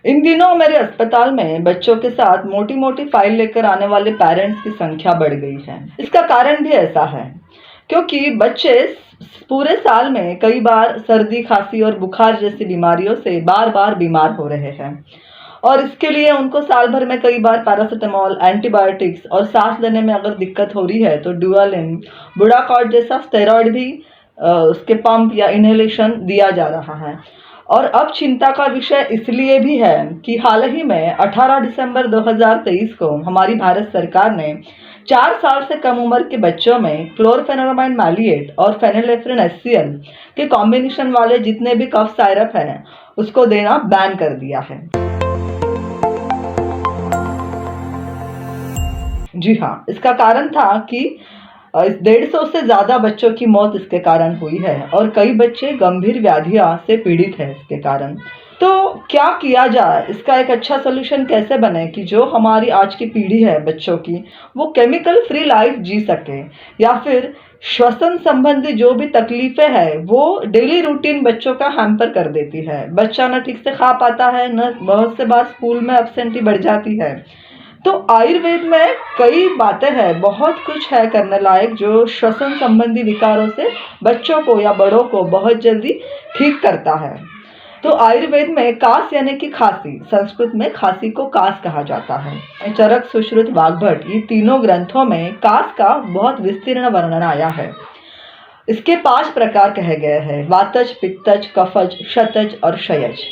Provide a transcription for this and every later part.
इन दिनों मेरे अस्पताल में बच्चों के साथ मोटी मोटी फाइल लेकर आने वाले पेरेंट्स की संख्या बढ़ गई है। इसका कारण भी ऐसा है क्योंकि बच्चे पूरे साल में कई बार सर्दी, खांसी और बुखार जैसी बीमारियों से बार बार बीमार हो रहे हैं और इसके लिए उनको साल भर में कई बार पैरासिटामोल, एंटीबायोटिक्स और सांस लेने में अगर दिक्कत हो रही है तो ड्यूरालिन, बुडाकॉर्ड जैसा स्टेरॉइड भी उसके पंप या इनहेलेशन दिया जा रहा है। और अब चिंता का विषय इसलिए भी है कि हाल ही में 18 दिसंबर 2023 को हमारी भारत सरकार ने 4 साल से कम उम्र के बच्चों में क्लोरफेनेरामाइन मैलिएट और फेनिलेफ्रिन HCl के कॉम्बिनेशन वाले जितने भी कफ साइरप हैं उसको देना बैन कर दिया है। जी हाँ, इसका कारण था कि 150 से ज़्यादा बच्चों की मौत इसके कारण हुई है और कई बच्चे गंभीर व्याधियों से पीड़ित हैं इसके कारण। तो क्या किया जाए, इसका एक अच्छा सोल्यूशन कैसे बने कि जो हमारी आज की पीढ़ी है बच्चों की वो केमिकल फ्री लाइफ जी सके, या फिर श्वसन संबंधी जो भी तकलीफें हैं वो डेली रूटीन बच्चों का हैम्पर कर देती है। बच्चा न ठीक से खा पाता है, न बहुत से बार स्कूल में एब्सेंटी बढ़ जाती है। तो आयुर्वेद में कई बातें हैं, बहुत कुछ है करने लायक जो श्वसन संबंधी विकारों से बच्चों को या बड़ों को बहुत जल्दी ठीक करता है। तो आयुर्वेद में कास यानी कि खांसी, संस्कृत में खांसी को कास कहा जाता है। चरक, सुश्रुत, वाग्भट ये तीनों ग्रंथों में कास का बहुत विस्तीर्ण वर्णन आया है। इसके 5 प्रकार कहे गए हैं: वातज, पित्तज, कफज, शतज और क्षयज।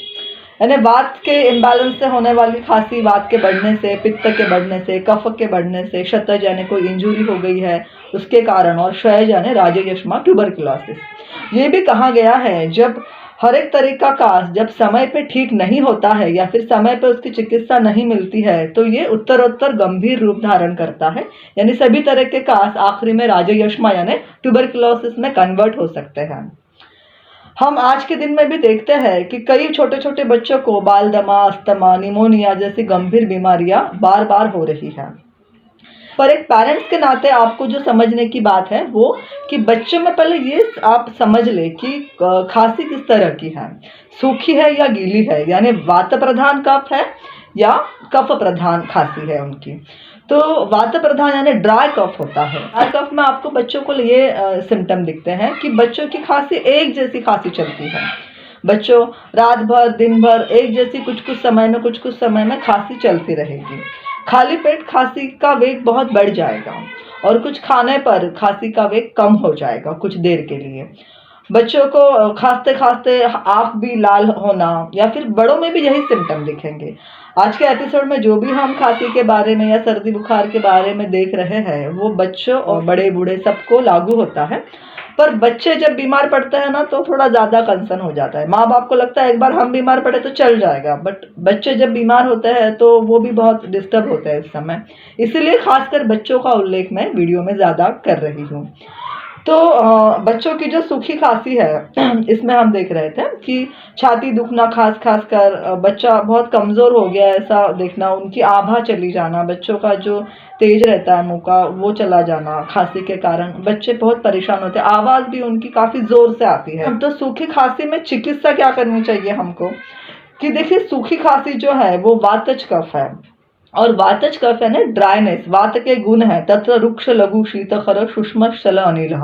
यानी वात के इम्बैलेंस से होने वाली खांसी, वात के बढ़ने से, पित्त के बढ़ने से, कफ के बढ़ने से, शतज यानी कोई इंजुरी हो गई है उसके कारण, और क्षय यानी राजयक्ष्मा, ट्यूबरकुलोसिस। ये भी कहा गया है जब हर एक तरह का कास जब समय पे ठीक नहीं होता है या फिर समय पे उसकी चिकित्सा नहीं मिलती है तो ये उत्तरोत्तर गंभीर रूप धारण करता है। यानी सभी तरह के कास आखिरी में राजयक्ष्मा यानी ट्यूबरकुलोसिस में कन्वर्ट हो सकते हैं। हम आज के दिन में भी देखते हैं कि कई छोटे छोटे बच्चों को बाल दमा, अस्थमा, निमोनिया जैसी गंभीर बीमारियां बार बार हो रही है। पर एक पेरेंट्स के नाते आपको जो समझने की बात है वो कि बच्चों में पहले ये आप समझ ले कि खांसी किस तरह की है, सूखी है या गीली है, यानी वात प्रधान कफ है या कफ प्रधान खांसी है उनकी। तो वात प्रधान यानी ड्राई कफ होता है। ड्राई कफ में आपको बच्चों को ये सिम्टम दिखते हैं कि बच्चों की खांसी एक जैसी खांसी चलती है। बच्चों रात भर, दिन भर एक जैसी कुछ कुछ समय में खांसी चलती रहेगी। खाली पेट खांसी का वेग बहुत बढ़ जाएगा और कुछ खाने पर खांसी का वेग कम हो जाएगा कुछ देर के लिए। बच्चों को खांसते खांसते आँख भी लाल होना, या फिर बड़ों में भी यही सिम्टम दिखेंगे। आज के एपिसोड में जो भी हम खांसी के बारे में या सर्दी बुखार के बारे में देख रहे हैं वो बच्चों और बड़े बूढ़े सबको लागू होता है। पर बच्चे जब बीमार पड़ते हैं ना तो थोड़ा ज़्यादा कंसर्न हो जाता है। माँ बाप को लगता है एक बार हम बीमार पड़े तो चल जाएगा, बट बच्चे जब बीमार होते हैं तो वो भी बहुत डिस्टर्ब होते हैं इस समय। इसीलिए खासकर बच्चों का उल्लेख मैं वीडियो में ज़्यादा कर रही हूँ। तो बच्चों की जो सूखी खांसी है इसमें हम देख रहे थे कि छाती दुखना, खास कर बच्चा बहुत कमज़ोर हो गया ऐसा देखना, उनकी आभा चली जाना, बच्चों का जो तेज रहता है मुंह का वो चला जाना खांसी के कारण, बच्चे बहुत परेशान होते हैं, आवाज़ भी उनकी काफ़ी ज़ोर से आती है। तो सूखी खांसी में चिकित्सा क्या करनी चाहिए हमको कि देखिए, सूखी खांसी जो है वो वातज कफ है और वातज कफ है ना ड्राइनेस, वात के गुण है तत्र रुक्ष लघु शीत खर सुष्म शल अनिल।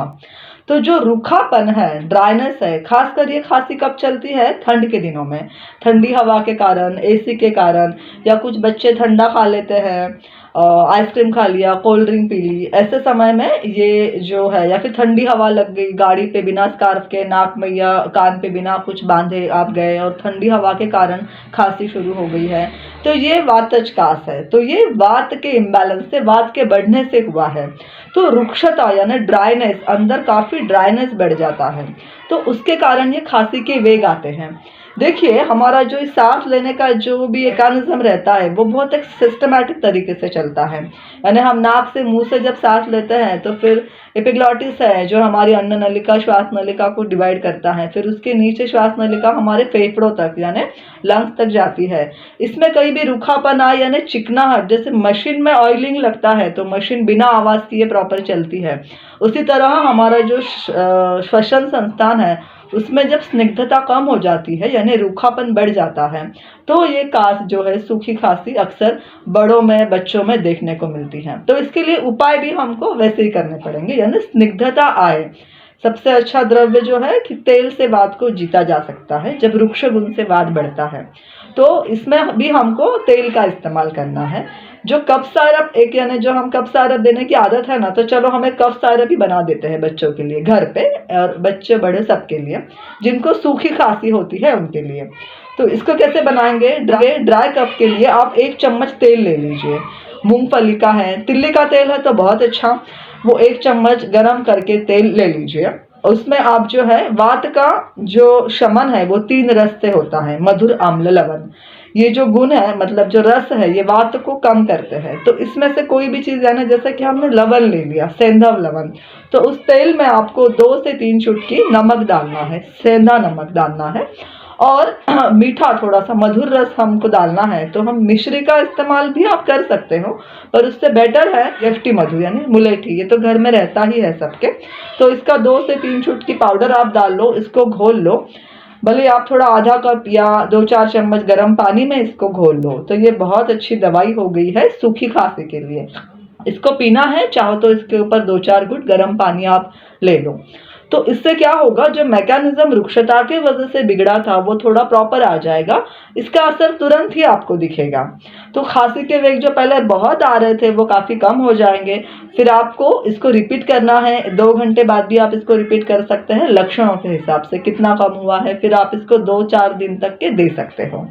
तो जो रूखापन है, ड्राइनेस है, खासकर ये खांसी कब चलती है? ठंड के दिनों में, ठंडी हवा के कारण, एसी के कारण, या कुछ बच्चे ठंडा खा लेते हैं, आइसक्रीम खा लिया, कोल्ड ड्रिंक पी ली, ऐसे समय में ये जो है, या फिर ठंडी हवा लग गई, गाड़ी पे बिना स्कार्फ के, नाक में या कान पे बिना कुछ बांधे आप गए और ठंडी हवा के कारण खांसी शुरू हो गई है, तो ये वातज कास है। तो ये वात के इम्बैलेंस से, वात के बढ़ने से हुआ है। तो रुक्षता यानी ड्राइनेस, अंदर काफ़ी ड्राइनेस बढ़ जाता है, तो उसके कारण ये खांसी के वेग आते हैं। देखिए, हमारा जो सांस लेने का जो भी मैकेनिज्म रहता है वो बहुत एक सिस्टमैटिक तरीके से चलता है। यानी हम नाक से, मुंह से जब सांस लेते हैं तो फिर एपिग्लॉटिस है जो हमारी अन्न नलिका, श्वास नलिका को डिवाइड करता है, फिर उसके नीचे श्वास नलिका हमारे फेफड़ों तक यानी लंग्स तक जाती है। इसमें कहीं भी रूखापन आए यानी चिकनाहट, जैसे मशीन में ऑयलिंग लगता है तो मशीन बिना आवाज़ किए प्रॉपर चलती है, उसी तरह हमारा जो श्वसन संस्थान है उसमें जब स्निग्धता कम हो जाती है यानी रूखापन बढ़ जाता है, तो ये कास जो है सूखी खांसी अक्सर बड़ों में बच्चों में देखने को मिलती है। तो इसके लिए उपाय भी हमको वैसे ही करने पड़ेंगे, यानी स्निग्धता आए। सबसे अच्छा द्रव्य जो है कि तेल से वात को जीता जा सकता है जब वृक्ष गुण से वात बढ़ता है, तो इसमें भी हमको तेल का इस्तेमाल करना है। जो कफ साइरप एक यानी जो हम कफ साइरप देने की आदत है ना, तो चलो हम एक कफ साइरप ही बना देते हैं बच्चों के लिए घर पे, और बच्चे बड़े सबके लिए जिनको सूखी खांसी होती है उनके लिए। तो इसको कैसे बनाएंगे? ड्राई कफ के लिए आप 1 चम्मच तेल ले लीजिए। मूंगफली का है, तिल्ली का तेल है तो बहुत अच्छा, वो 1 चम्मच गरम करके तेल ले लीजिए। उसमें आप जो है वात का जो शमन है वो 3 रस से होता है, मधुर, आम्ल, लवण। ये जो गुण है मतलब जो रस है ये वात को कम करते हैं। तो इसमें से कोई भी चीज़ यानी जैसे कि हमने लवण ले लिया, सेंधा लवण, तो उस तेल में आपको 2 से 3 चुटकी नमक डालना है, सेंधा नमक डालना है, और मीठा थोड़ा सा मधुर रस हमको डालना है। तो हम मिश्री का इस्तेमाल भी आप कर सकते हो, पर उससे बेटर है यष्टि मधु यानी मुलेठी, ये तो घर में रहता ही है सबके। तो इसका 2 से 3 चुटकी पाउडर आप डाल लो, इसको घोल लो। भले आप थोड़ा आधा कप या 2-4 चम्मच गर्म पानी में इसको घोल लो। तो ये बहुत अच्छी दवाई हो गई है सूखी खांसी के लिए। इसको पीना है, चाहो तो इसके ऊपर 2-4 घूंट गर्म पानी आप ले लो। तो इससे क्या होगा, जो मैकेनिज्म रुक्षता के वजह से बिगड़ा था वो थोड़ा प्रॉपर आ जाएगा, इसका असर तुरंत ही आपको दिखेगा। तो खांसी के वेग जो पहले बहुत आ रहे थे वो काफ़ी कम हो जाएंगे। फिर आपको इसको रिपीट करना है, 2 घंटे बाद भी आप इसको रिपीट कर सकते हैं लक्षणों के हिसाब से कितना कम हुआ है, फिर आप इसको 2-4 दिन तक के दे सकते हो।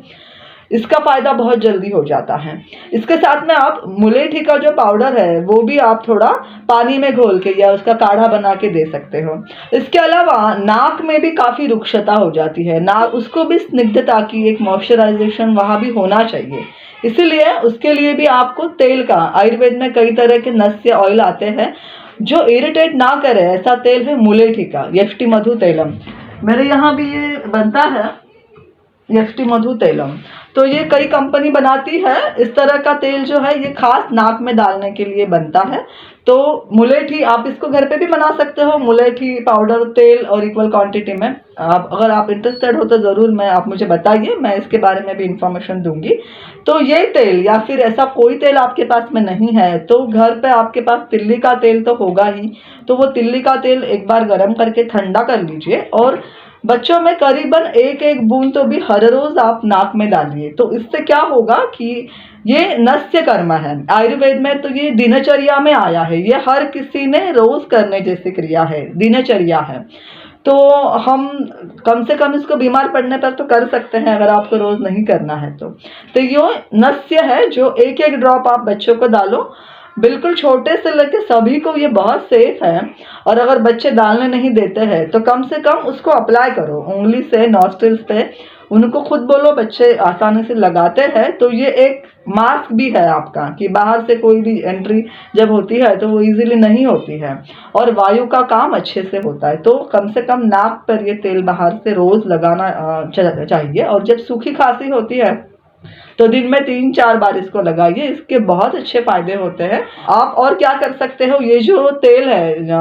इसका फायदा बहुत जल्दी हो जाता है। इसके साथ में आप मुलेठी का जो पाउडर है वो भी आप थोड़ा पानी में घोल के या उसका काढ़ा बना के दे सकते हो। इसके अलावा नाक में भी काफ़ी रुक्षता हो जाती है, नाक उसको भी स्निग्धता की एक मॉइस्चराइजेशन वहाँ भी होना चाहिए। इसीलिए उसके लिए भी आपको तेल का, आयुर्वेद में कई तरह के नस्य ऑयल आते हैं जो इरिटेट ना करे, ऐसा तेल है मुलेठी का, यष्टि मधु तैलम। मेरे यहाँ भी ये बनता है यष्टि मधु तैलम। तो ये कई कंपनी बनाती है इस तरह का तेल जो है, ये खास नाक में डालने के लिए बनता है। तो मुलेठी आप इसको घर पे भी बना सकते हो, मुलेठी पाउडर तेल और इक्वल क्वांटिटी में। आप अगर आप इंटरेस्टेड हो तो ज़रूर आप मुझे बताइए, मैं इसके बारे में भी इंफॉर्मेशन दूंगी। तो ये तेल या फिर ऐसा कोई तेल आपके पास में नहीं है तो घर पे आपके पास तिल्ली का तेल तो होगा ही। तो वो तिल्ली का तेल एक बार गर्म करके ठंडा कर लीजिए, और बच्चों में करीबन 1-1 बूंद तो भी हर रोज आप नाक में डालिए। तो इससे क्या होगा कि ये नस्य कर्म है, आयुर्वेद में तो ये दिनचर्या में आया है, ये हर किसी ने रोज करने जैसी क्रिया है, दिनचर्या है। तो हम कम से कम इसको बीमार पड़ने पर तो कर सकते हैं अगर आपको रोज नहीं करना है तो ये नस्य है जो 1-1 ड्रॉप आप बच्चों को डालो, बिल्कुल छोटे से लेके सभी को ये बहुत सेफ है। और अगर बच्चे डालने नहीं देते हैं तो कम से कम उसको अप्लाई करो उंगली से, नॉस्ट्रिल्स पे, उनको खुद बोलो, बच्चे आसानी से लगाते हैं। तो ये एक मास्क भी है आपका कि बाहर से कोई भी एंट्री जब होती है तो वो इजीली नहीं होती है, और वायु का काम अच्छे से होता है। तो कम से कम नाक पर ये तेल बाहर से रोज लगाना चाहिए। और जब सूखी खांसी होती है तो दिन में 3-4 बार इसको लगाइए, इसके बहुत अच्छे फायदे होते हैं। आप और क्या कर सकते हो, ये जो तेल है,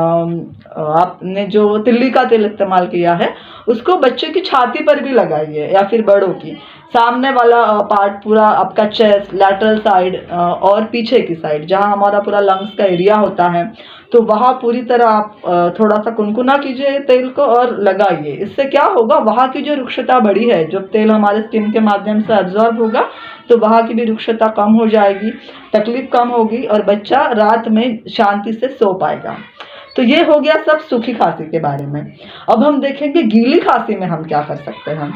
आपने जो तिल्ली का तेल इस्तेमाल किया है उसको बच्चे की छाती पर भी लगाइए या फिर बड़ों की, सामने वाला पार्ट पूरा आपका चेस्ट, लैटरल साइड और पीछे की साइड जहाँ हमारा पूरा लंग्स का एरिया होता है, तो वहाँ पूरी तरह आप थोड़ा सा कुनकुना कीजिए तेल को और लगाइए। इससे क्या होगा, वहाँ की जो रुक्षता बढ़ी है, जब तेल हमारे स्किन के माध्यम से एब्जॉर्ब होगा तो वहाँ की भी रुक्षता कम हो जाएगी, तकलीफ कम होगी और बच्चा रात में शांति से सो पाएगा। तो ये हो गया सब सूखी खांसी के बारे में। अब हम देखेंगे गीली खांसी में हम क्या कर सकते हैं।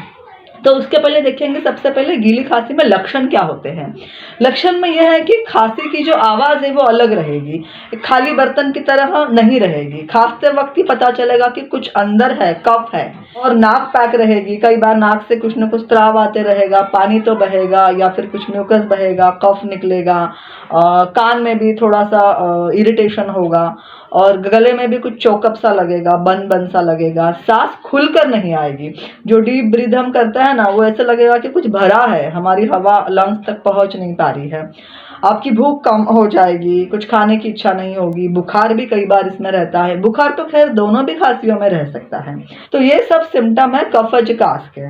तो उसके पहले देखेंगे सबसे पहले गीली खांसी में लक्षण क्या होते हैं। लक्षण में यह है कि खांसी की जो आवाज़ है वो अलग रहेगी, खाली बर्तन की तरह नहीं रहेगी। खांसते वक्त ही पता चलेगा कि कुछ अंदर है, कफ है, और नाक पैक रहेगी। कई बार नाक से कुछ न कुछ स्राव आते रहेगा, पानी तो बहेगा या फिर कुछ म्यूकस बहेगा, कफ निकलेगा, कान में भी थोड़ा सा इरिटेशन होगा, और गले में भी कुछ चोकअप सा लगेगा, बन बन सा लगेगा, सांस खुलकर नहीं आएगी। जो डीप ब्रीथ हम करते हैं ना, वो ऐसा लगेगा कि कुछ भरा है, हमारी हवा लंग्स तक पहुंच नहीं पा रही है। आपकी भूख कम हो जाएगी, कुछ खाने की इच्छा नहीं होगी, बुखार भी कई बार इसमें रहता है। बुखार तो खैर दोनों भी खांसियों में रह सकता है। तो ये सब सिम्टम है कफज कास के।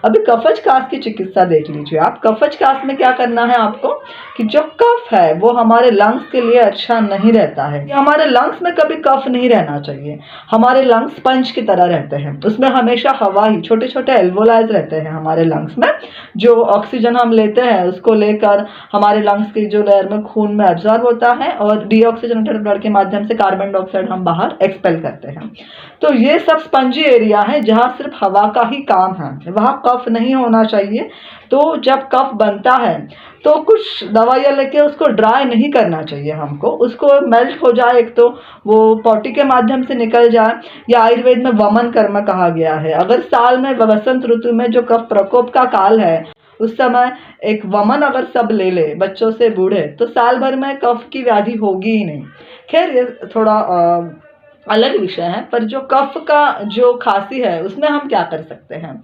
अभी कफज कास की चिकित्सा देख लीजिए आप। कफज कास में क्या करना है आपको कि जो कफ है वो हमारे लंग्स के लिए अच्छा नहीं रहता है। हमारे लंग्स में कभी कफ नहीं रहना चाहिए। हमारे लंग्स स्पंज की तरह रहते हैं, उसमें हमेशा हवा ही, छोटे छोटे एल्वोलाइज रहते हैं हमारे लंग्स में, जो ऑक्सीजन हम लेते हैं उसको लेकर हमारे लंग्स की जो लेयर में खून में एब्जॉर्ब होता है और डीऑक्सीजनेटेड ब्लड के माध्यम से कार्बन डाइऑक्साइड हम बाहर एक्सपेल करते हैं। तो ये सब स्पंजी एरिया है जहाँ सिर्फ हवा का ही काम है, वहाँ कफ नहीं होना चाहिए। तो जब कफ बनता है तो कुछ दवाइयाँ लेके उसको ड्राई नहीं करना चाहिए हमको, उसको मेल्ट हो जाए, एक तो वो पॉटी के माध्यम से निकल जाए, या आयुर्वेद में वमन कर्म कहा गया है। अगर साल में वसंत ऋतु में जो कफ प्रकोप का काल है उस समय एक वमन अगर सब ले ले, बच्चों से बूढ़े, तो साल भर में कफ की व्याधि होगी ही नहीं। खैर ये थोड़ा अलग विषय है, पर जो कफ का जो खांसी है उसमें हम क्या कर सकते हैं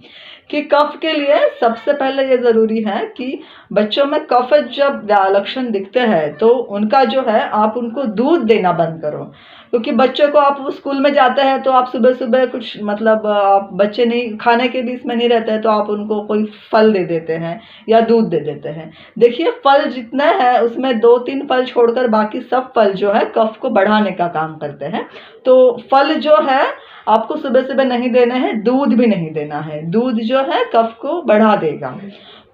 कि कफ के लिए सबसे पहले ये ज़रूरी है कि बच्चों में कफ जब लक्षण दिखते हैं तो उनका जो है आप उनको दूध देना बंद करो। क्योंकि बच्चों को आप स्कूल में जाते हैं तो आप सुबह सुबह कुछ मतलब आप बच्चे नहीं खाने के बीच में नहीं रहते हैं तो आप उनको कोई फल दे देते हैं या दूध दे देते हैं। देखिए फल जितने हैं उसमें 2-3 फल छोड़कर बाकी सब फल जो है कफ को बढ़ाने का काम करते हैं। तो फल जो है आपको सुबह सुबह नहीं देने हैं, दूध भी नहीं देना है। दूध जो है कफ को बढ़ा देगा।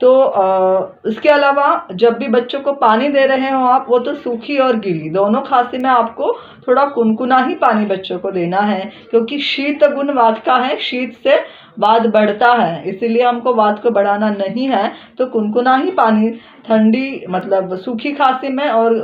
तो इसके अलावा जब भी बच्चों को पानी दे रहे हो आप, वो तो सूखी और गीली दोनों खांसी में आपको थोड़ा कुनकुना ही पानी बच्चों को देना है, क्योंकि शीत गुण वात का है, शीत से वात बढ़ता है, इसीलिए हमको वात को बढ़ाना नहीं है। तो कुनकुना ही पानी, ठंडी मतलब सूखी खांसी में और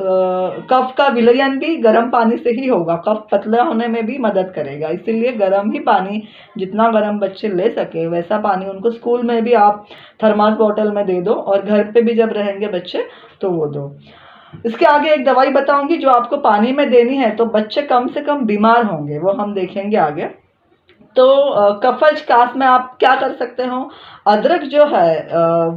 कफ का विलयन भी गर्म पानी से ही होगा, कफ पतला होने में भी मदद करेगा, इसीलिए गर्म ही पानी, जितना गर्म बच्चे ले सके वैसा पानी उनको स्कूल में भी आप थर्मास बॉटल में दे दो, और घर पे भी जब रहेंगे बच्चे तो वो दो। इसके आगे एक दवाई बताऊंगी जो आपको पानी में देनी है, तो बच्चे कम से कम बीमार होंगे, वो हम देखेंगे आगे। तो कफज कास में आप क्या कर सकते हो, अदरक जो है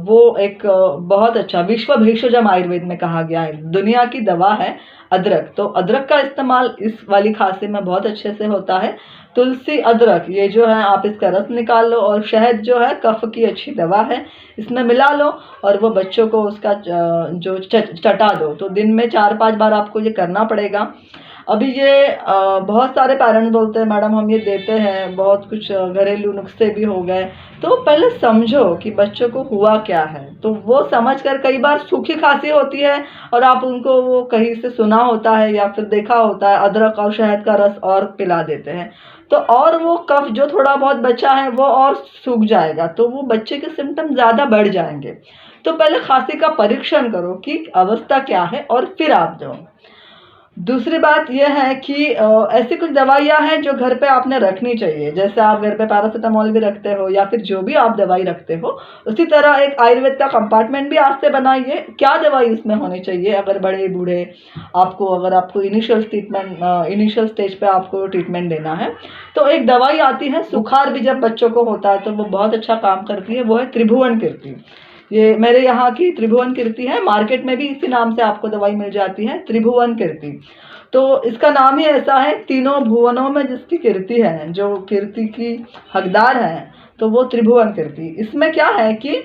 वो एक बहुत अच्छा विश्व भेषजम आयुर्वेद में कहा गया है, दुनिया की दवा है अदरक। तो अदरक का इस्तेमाल इस वाली खांसी में बहुत अच्छे से होता है। तुलसी अदरक ये जो है आप इसका रस निकाल लो, और शहद जो है कफ की अच्छी दवा है, इसमें मिला लो और वो बच्चों को उसका जो चटा दो। तो दिन में 4-5 बार आपको ये करना पड़ेगा। अभी ये बहुत सारे पेरेंट्स बोलते हैं मैडम हम ये देते हैं, बहुत कुछ घरेलू नुस्खे भी हो गए। तो पहले समझो कि बच्चों को हुआ क्या है, तो वो समझकर, कई बार सूखी खांसी होती है और आप उनको वो कहीं से सुना होता है या फिर देखा होता है अदरक और शहद का रस और पिला देते हैं, तो और वो कफ जो थोड़ा बहुत बचा है वो और सूख जाएगा, तो वो बच्चे के सिम्टम ज़्यादा बढ़ जाएंगे। तो पहले खांसी का परीक्षण करो कि अवस्था क्या है और फिर आप दो। दूसरी बात यह है कि ऐसी कुछ दवाइयाँ हैं जो घर पे आपने रखनी चाहिए, जैसे आप घर पे पैरासीटामोल भी रखते हो या फिर जो भी आप दवाई रखते हो, उसी तरह एक आयुर्वेद का कंपार्टमेंट भी आज से बनाइए। क्या दवाई उसमें होनी चाहिए, अगर बड़े बूढ़े आपको, अगर आपको इनिशियल स्टेज पे आपको ट्रीटमेंट देना है, तो एक दवाई आती है, सुखार भी जब बच्चों को होता है तो वो बहुत अच्छा काम करती है, वो है त्रिभुवन कीर्ति। ये मेरे यहाँ की त्रिभुवन कीर्ति है, मार्केट में भी इसी नाम से आपको दवाई मिल जाती है, त्रिभुवन कीर्ति। तो इसका नाम ही ऐसा है, तीनों भुवनों में जिसकी कीर्ति है, जो कीर्ति की हकदार है, तो वो त्रिभुवन कीर्ति। इसमें क्या है कि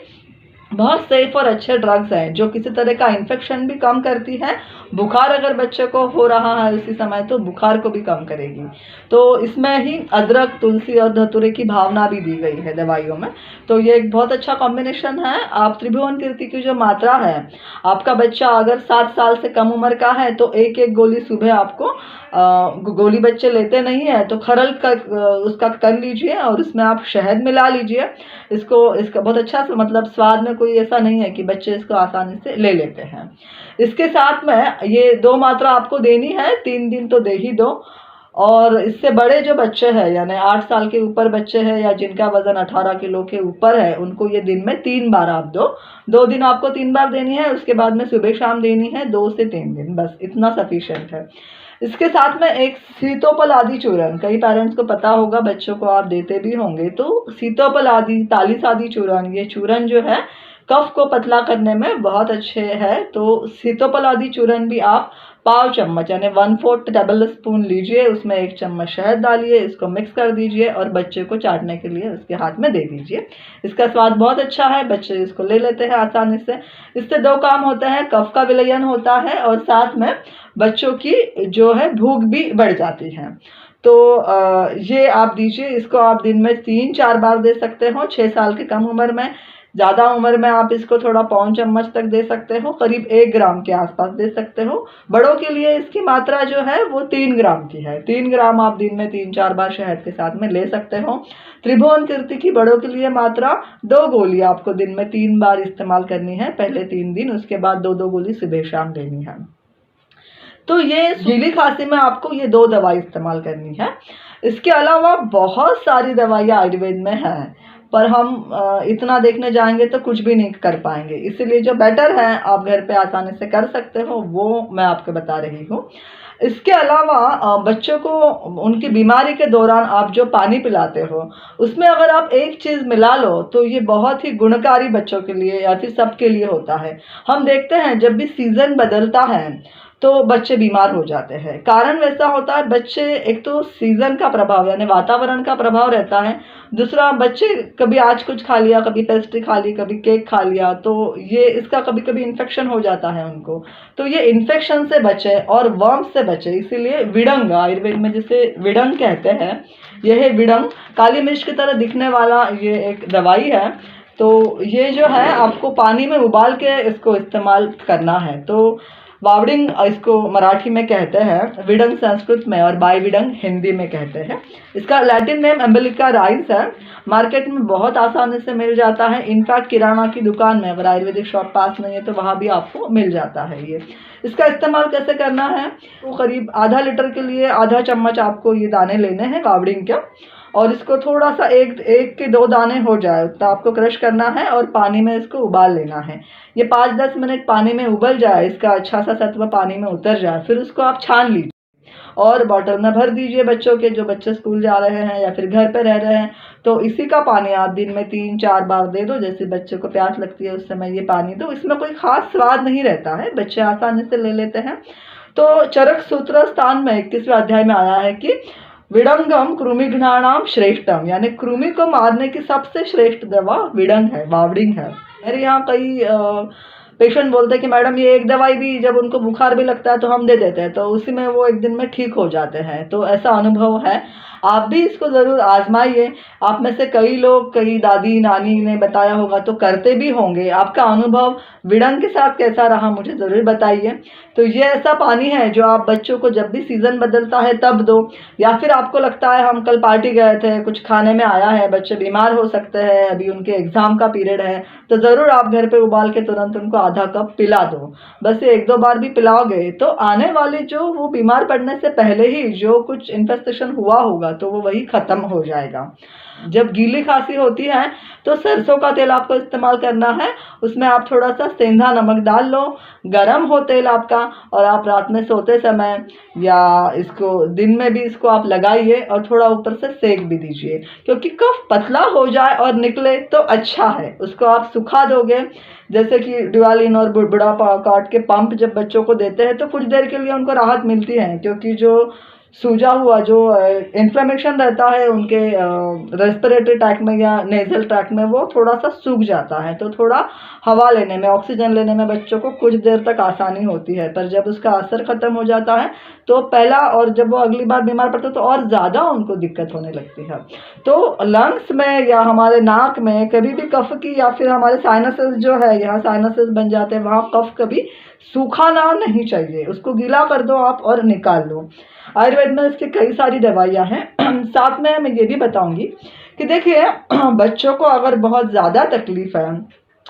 बहुत सेफ और अच्छे ड्रग्स हैं जो किसी तरह का इन्फेक्शन भी कम करती है। बुखार अगर बच्चे को हो रहा है उसी समय तो बुखार को भी कम करेगी। तो इसमें ही अदरक, तुलसी और धतूरे की भावना भी दी गई है दवाइयों में। तो ये एक बहुत अच्छा कॉम्बिनेशन है। आप त्रिभुवन कीर्ति की जो मात्रा है, आपका बच्चा अगर 7 साल से कम उम्र का है तो एक एक गोली सुबह आपको, गोली बच्चे लेते नहीं है तो खरल कर उसका कर लीजिए और उसमें आप शहद मिला लीजिए। इसका बहुत अच्छा मतलब स्वाद में कोई ऐसा नहीं है कि बच्चे इसको आसानी से ले लेते हैं। इसके साथ में ये 2 मात्रा आपको देनी है, 3 दिन तो दे ही दो। और इससे बड़े जो बच्चे हैं, यानी 8 साल के ऊपर बच्चे हैं या जिनका वजन 18 किलो के ऊपर है, उनको ये दिन में 3 बार आप दो। 2 दिन आपको 3 बार देनी है, उसके बाद में सुबह शाम देनी है 2 से 3 दिन, बस इतना सफिशिएंट है। इसके साथ में एक सीतोपल आदि चूर्ण, कई पेरेंट्स को पता होगा, बच्चों को आप देते भी होंगे, तो सीतोपल आदि, तालिस आदि चूर्ण, ये चूर्ण जो है कफ को पतला करने में बहुत अच्छे हैं। तो सीतोपलादी चूर्ण भी आप पाव चम्मच यानी 1/4 टेबल स्पून लीजिए, उसमें 1 चम्मच शहद डालिए, इसको मिक्स कर दीजिए और बच्चे को चाटने के लिए उसके हाथ में दे दीजिए। इसका स्वाद बहुत अच्छा है, बच्चे इसको ले लेते हैं आसानी से। इससे 2 काम होते हैं, कफ का विलयन होता है और साथ में बच्चों की जो है भूख भी बढ़ जाती है। तो ये आप दीजिए, इसको आप दिन में 3-4 बार दे सकते हो 6 साल की कम उम्र में। ज़्यादा उम्र में आप इसको थोड़ा पौन चम्मच तक दे सकते हो, करीब 1 ग्राम के आसपास दे सकते हो। बड़ों के लिए इसकी मात्रा जो है वो 3 ग्राम की है। 3 ग्राम आप दिन में 3-4 बार शहद के साथ में ले सकते हो। त्रिभुवन कीर्ति की बड़ों के लिए मात्रा 2 गोली आपको दिन में 3 बार इस्तेमाल करनी है, पहले 3 दिन, उसके बाद 2-2 गोली सुबह शाम लेनी है। तो ये गीली खांसी में आपको ये 2 दवाई इस्तेमाल करनी है। इसके अलावा बहुत सारी दवाइयाँ आयुर्वेद में हैं, पर हम इतना देखने जाएंगे तो कुछ भी नहीं कर पाएंगे। इसीलिए जो बेटर है आप घर पे आसानी से कर सकते हो वो मैं आपको बता रही हूँ। इसके अलावा बच्चों को उनकी बीमारी के दौरान आप जो पानी पिलाते हो उसमें अगर आप एक चीज़ मिला लो तो ये बहुत ही गुणकारी बच्चों के लिए या फिर सबके लिए होता है। हम देखते हैं जब भी सीज़न बदलता है तो बच्चे बीमार हो जाते हैं। कारण वैसा होता है, बच्चे एक तो सीज़न का प्रभाव यानी वातावरण का प्रभाव रहता है, दूसरा बच्चे कभी आज कुछ खा लिया, कभी पेस्ट्री खा ली, कभी केक खा लिया, तो ये इसका कभी कभी इन्फेक्शन हो जाता है उनको। तो ये इन्फेक्शन से बचे और वर्म्स से बचे, इसीलिए विडंग, आयुर्वेद में जिसे विडंग कहते हैं, यह है विडंग, काली मिर्च की तरह दिखने वाला ये एक दवाई है। तो ये जो है आपको पानी में उबाल के इसको इस्तेमाल करना है। तो वावडिंग इसको मराठी में कहते हैं, विडंग संस्कृत में और बाईविडंग हिंदी में कहते हैं। इसका लैटिन नेम एम्बेलिका राइस है। मार्केट में बहुत आसानी से मिल जाता है, इनफैक्ट किराना की दुकान में अगर आयुर्वेदिक शॉप पास नहीं है तो वहाँ भी आपको मिल जाता है ये। इसका इस्तेमाल कैसे करना है, तो करीब आधा लीटर के लिए आधा चम्मच आपको ये दाने लेने हैं वावडिंग के, और इसको थोड़ा सा एक के 2 दाने हो जाए तो आपको क्रश करना है और पानी में इसको उबाल लेना है। ये 5-10 मिनट पानी में उबल जाए, इसका अच्छा सा सत्व पानी में उतर जाए, फिर उसको आप छान लीजिए और बॉटल में भर दीजिए बच्चों के, जो बच्चे स्कूल जा रहे हैं या फिर घर पे रह रहे हैं। तो इसी का पानी आप दिन में 3-4 बार दे दो, जैसे बच्चे को प्यास लगती है उस समय ये पानी दो। इसमें कोई खास स्वाद नहीं रहता है, बच्चे आसानी से ले लेते हैं। तो चरक सूत्र स्थान में 21वें अध्याय में आया है कि विडंगम कृमिघ्नानाम श्रेष्ठम, यानी कृमि को मारने की सबसे श्रेष्ठ दवा विडंग है, वावडिंग है। मेरे यहाँ कई पेशेंट बोलते हैं कि मैडम ये एक दवाई भी, जब उनको बुखार भी लगता है तो हम दे देते हैं, तो उसी में वो एक दिन में ठीक हो जाते हैं। तो ऐसा अनुभव है, आप भी इसको ज़रूर आजमाइए। आप में से कई लोग, कई दादी नानी ने बताया होगा तो करते भी होंगे। आपका अनुभव विडंग के साथ कैसा रहा मुझे ज़रूर बताइए। तो ये ऐसा पानी है जो आप बच्चों को जब भी सीज़न बदलता है तब दो, या फिर आपको लगता है हम कल पार्टी गए थे, कुछ खाने में आया है, बच्चे बीमार हो सकते हैं, अभी उनके एग्ज़ाम का पीरियड है, तो ज़रूर आप घर पे उबाल के तुरंत उनको आधा कप पिला दो। बस ये 1-2 बार भी पिलाओगे तो आने वाले जो वो बीमार पड़ने से पहले ही जो कुछ इन्फेस्टेशन हुआ होगा तो वो वही ख़त्म हो जाएगा। जब गीली खांसी होती है तो सरसों का तेल आपको इस्तेमाल करना है, उसमें आप थोड़ा सा सेंधा नमक डाल लो, गरम हो तेल आपका, और आप रात में सोते समय या इसको दिन में भी इसको आप लगाइए और थोड़ा ऊपर से सेक भी दीजिए, क्योंकि कफ पतला हो जाए और निकले तो अच्छा है। उसको आप सुखा दोगे, जैसे कि ड्यूलिन और बुढ़ा काट के पंप जब बच्चों को देते हैं तो कुछ देर के लिए उनको राहत मिलती है, क्योंकि जो सूजा हुआ जो इन्फ्लेमेशन रहता है उनके रेस्पिरेटरी ट्रैक्ट में या नेजल ट्रैक्ट में, वो थोड़ा सा सूख जाता है, तो थोड़ा हवा लेने में, ऑक्सीजन लेने में बच्चों को कुछ देर तक आसानी होती है। पर जब उसका असर ख़त्म हो जाता है तो पहला, और जब वो अगली बार बीमार पड़ते तो और ज़्यादा उनको दिक्कत होने लगती है। तो लंग्स में या हमारे नाक में कभी भी कफ की, या फिर हमारे साइनसेस जो है, यहाँ साइनसेस बन जाते हैं, वहाँ कफ कभी सूखाना नहीं चाहिए, उसको गीला कर दो आप और निकाल लो। आयुर्वेद में इसकी कई सारी दवाइयाँ हैं। साथ में मैं ये भी बताऊंगी कि देखिए, बच्चों को अगर बहुत ज़्यादा तकलीफ़ है,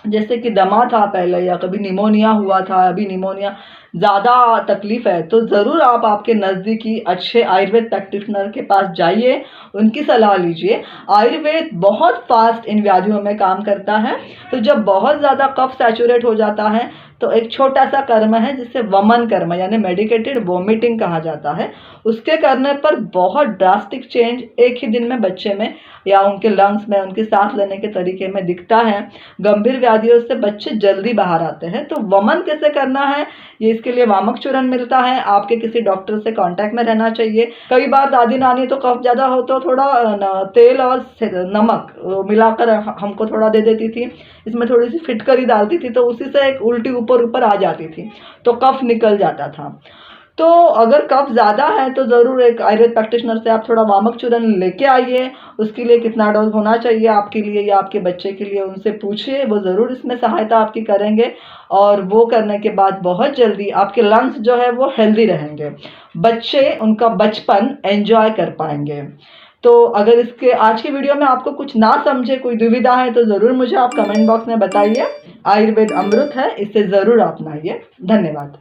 जैसे कि दमा था पहले या कभी निमोनिया हुआ था, अभी निमोनिया ज़्यादा तकलीफ़ है, तो ज़रूर आप आपके नज़दीकी अच्छे आयुर्वेद प्रैक्टिशनर के पास जाइए, उनकी सलाह लीजिए। आयुर्वेद बहुत फास्ट इन व्याधियों में काम करता है। तो जब बहुत ज़्यादा कफ सैचुरेट हो जाता है तो एक छोटा सा कर्म है जिसे वमन कर्म यानी मेडिकेटेड वोमिटिंग कहा जाता है। उसके करने पर बहुत ड्रास्टिक चेंज एक ही दिन में बच्चे में या उनके लंग्स में, उनकी सांस लेने के तरीके में दिखता है। गंभीर व्याधियों से बच्चे जल्दी बाहर आते हैं। तो वमन कैसे करना है, ये इसके लिए वामक चूर्ण मिलता है। आपके किसी डॉक्टर से कांटेक्ट में रहना चाहिए। कई बार दादी नानी तो कफ ज़्यादा हो तो थोड़ा तेल और नमक मिलाकर हमको थोड़ा दे देती थी। इसमें थोड़ी सी फिटकरी डालती थी तो उसी से एक उल्टी ऊपर ऊपर आ जाती थी, तो कफ निकल जाता था। तो अगर कफ ज़्यादा है तो ज़रूर एक आयुर्वेद प्रैक्टिशनर से आप थोड़ा वामक चूर्ण लेके आइए। उसके लिए कितना डोज होना चाहिए आपके लिए या आपके बच्चे के लिए, उनसे पूछिए, वो ज़रूर इसमें सहायता आपकी करेंगे। और वो करने के बाद बहुत जल्दी आपके लंग्स जो है वो हेल्दी रहेंगे, बच्चे उनका बचपन एंजॉय कर पाएंगे। तो अगर इसके आज की वीडियो में आपको कुछ ना समझे, कोई दुविधा है तो ज़रूर मुझे आप कमेंट बॉक्स में बताइए। आयुर्वेद अमृत है, इसे ज़रूर अपनाइए। धन्यवाद।